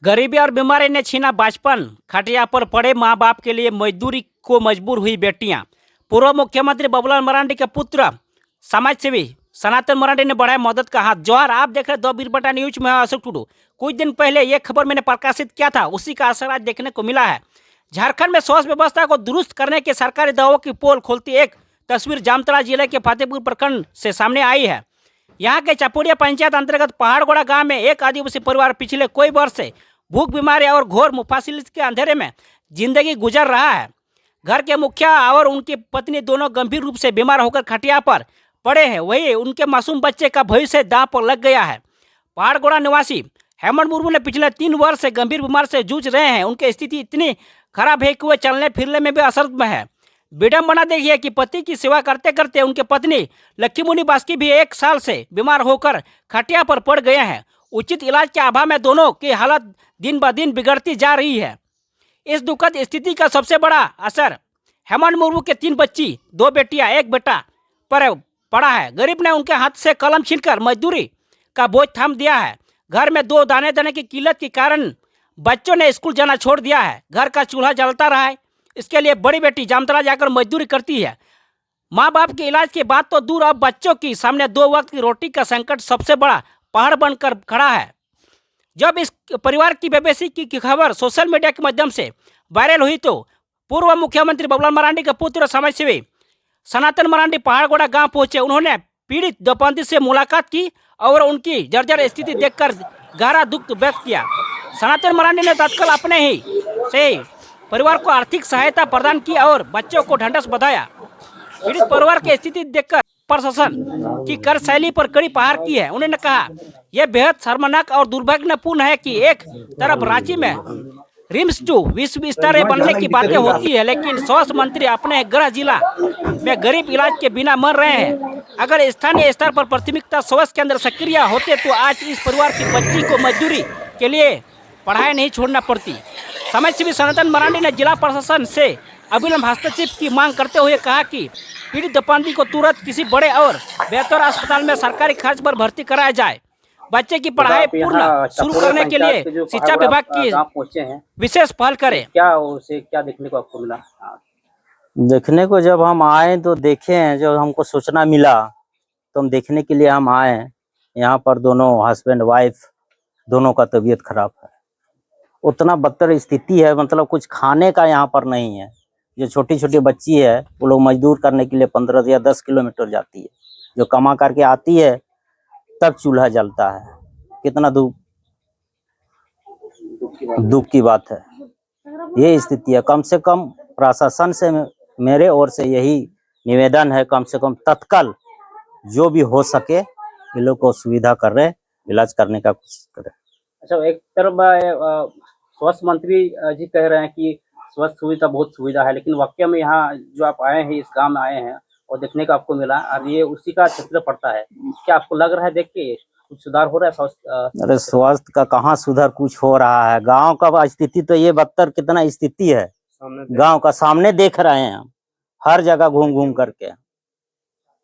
गरीबी और बीमारी ने छीना बचपन, खटिया पर पड़े माँ बाप के लिए मजदूरी को मजबूर हुई बेटियां। पूर्व मुख्यमंत्री बाबूलाल मरांडी के पुत्र समाज सेवी सनातन मरांडी ने बढ़ाया मदद का हाथ। जौहर, आप देख रहे 2 बीरबटा न्यूज में अशोक टुडू। कुछ दिन पहले ये खबर मैंने प्रकाशित किया था, उसी का असर आज देखने को मिला है। झारखंड में स्वास्थ्य व्यवस्था को दुरुस्त करने के सरकारी दावों की पोल खोलती एक तस्वीर जामताड़ा जिले के फतेहपुर प्रखंड से सामने आई है। यहाँ के चपुड़िया पंचायत अंतर्गत पहाड़गोड़ा गांव में एक आदिवासी परिवार पिछले कई वर्ष से भूख, बीमारी और घोर मुफासिल के अंधेरे में जिंदगी गुजर रहा है। घर के मुखिया और उनकी पत्नी दोनों गंभीर रूप से बीमार होकर खटिया पर पड़े हैं। वही उनके मासूम बच्चे का भविष्य दांव पर लग गया है। पहाड़गोड़ा निवासी हेमंत मुर्मू ने पिछले 3 वर्ष से गंभीर बीमार से जूझ रहे हैं। उनकी स्थिति इतनी खराब है कि वे चलने फिरने में भी असर में है। विडम्बना देखिए कि पति की सेवा करते करते उनके पत्नी लक्ष्मीमुनि बास्की भी 1 साल से बीमार होकर खटिया पर पड़ गए हैं। उचित इलाज के अभाव में दोनों की हालत दिन ब दिन बिगड़ती जा रही है। इस दुखद स्थिति का सबसे बड़ा असर हेमंत मुर्मू के 3 बच्ची, 2 बेटियां, 1 बेटा पर पड़ा है। गरीब ने उनके हाथ से कलम छीनकर मजदूरी का बोझ थाम दिया है। घर में 2 दाने दाने की किल्लत के कारण बच्चों ने स्कूल जाना छोड़ दिया है। घर का चूल्हा जलता रहा है। इसके लिए बड़ी बेटी जामताड़ा जाकर मजदूरी करती है। माँ बाप के इलाज की बात तो दूर, अब बच्चों की सामने 2 वक्त की रोटी का संकट सबसे बड़ा पहाड़ बनकर खड़ा है। जब इस परिवार की बेबसी की खबर सोशल मीडिया के माध्यम से वायरल हुई तो पूर्व मुख्यमंत्री बाबूलाल मरांडी के पुत्र समाज सेवी सनातन मरांडी पहाड़गोड़ा गांव पहुंचे। उन्होंने पीड़ित दंपति से मुलाकात की और उनकी जर्जर स्थिति देखकर गहरा दुख व्यक्त किया। सनातन मरांडी ने तत्काल अपने ही से परिवार को आर्थिक सहायता प्रदान की और बच्चों को ढांढस बंधाया। पीड़ित परिवार की स्थिति देखकर प्रशासन की कर शैली पर कड़ी प्रहार की है। उन्होंने कहा, यह बेहद शर्मनाक और दुर्भाग्यपूर्ण है कि एक तरफ रांची में रिम्स 2 विश्व स्तरीय बनने की बातें होती है, लेकिन स्वास्थ्य मंत्री अपने गृह जिला में गरीब इलाज के बिना मर रहे हैं। अगर स्थानीय स्तर पर प्राथमिकता स्वास्थ्य केंद्र सक्रिय होते तो आज इस परिवार की बच्ची को मजदूरी के लिए पढ़ाई नहीं छोड़ना पड़ती। समाज सेवी सनातन मरांडी ने जिला प्रशासन से अविलंब हस्तक्षेप की मांग करते हुए कहा कि पीड़ित दंपति को तुरंत किसी बड़े और बेहतर अस्पताल में सरकारी खर्च पर भर्ती कराया जाए। बच्चे की पढ़ाई पूर्ण शुरू करने के लिए शिक्षा विभाग की विशेष पहल करें। क्या देखने को आपको मिला? देखने को जब हम आए तो देखे हैं, जब हमको सूचना मिला तो हम देखने के लिए हम आए। यहाँ पर दोनों हस्बैंड वाइफ दोनों का तबीयत खराब है। उतना बदतर स्थिति है, मतलब कुछ खाने का यहाँ पर नहीं है। जो छोटी छोटी बच्ची है वो लोग मजदूर करने के लिए 15 या 10 किलोमीटर जाती है। जो कमा करके आती है तब चूल्हा जलता है। कितना दुख की बात है। ये स्थिति है। कम से कम प्रशासन से मेरे ओर से यही निवेदन है, कम से कम तत्काल जो भी हो सके ये लोग को सुविधा कर रहे, इलाज करने का कोशिश करें। अच्छा, एक तरफ स्वास्थ्य मंत्री जी कह रहे हैं कि स्वास्थ्य सुविधा बहुत सुविधा है, लेकिन वाकई में यहाँ जो आप आए हैं, इस गांव में आए हैं और देखने को आपको मिला और ये उसी का क्षेत्र पड़ता है। क्या आपको लग रहा है देख के कुछ सुधार हो रहा है स्वास्थ्य? अरे स्वास्थ्य का कहाँ सुधार कुछ हो रहा है। गांव का स्थिति तो ये बदतर कितना स्थिति है, गांव का सामने देख रहे हैं हम, हर जगह घूम घूम करके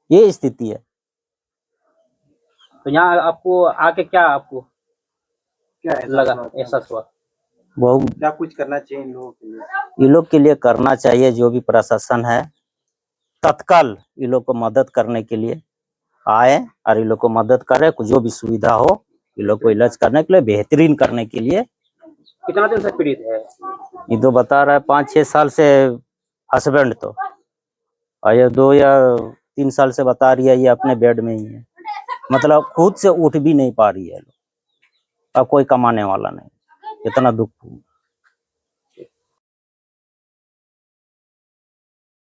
ये स्थिति है। तो यहाँ आपको आके क्या लगा, एहसास हुआ? बहुत क्या कुछ करना चाहिए इन लोगों के लिए? ये लोग के लिए करना चाहिए, जो भी प्रशासन है तत्काल ये लोग को मदद करने के लिए आए और ये लोग को मदद करे। जो भी सुविधा हो ये लोग को इलाज करने के लिए, बेहतरीन करने के लिए। कितना दिन से पीड़ित है? ये तो बता रहा है 5-6 साल से हस्बैंड, तो और ये 2 या 3 साल से बता रही है ये अपने बेड में ही है। मतलब खुद से उठ भी नहीं पा रही है। अब कोई कमाने वाला नहीं। इतना दुख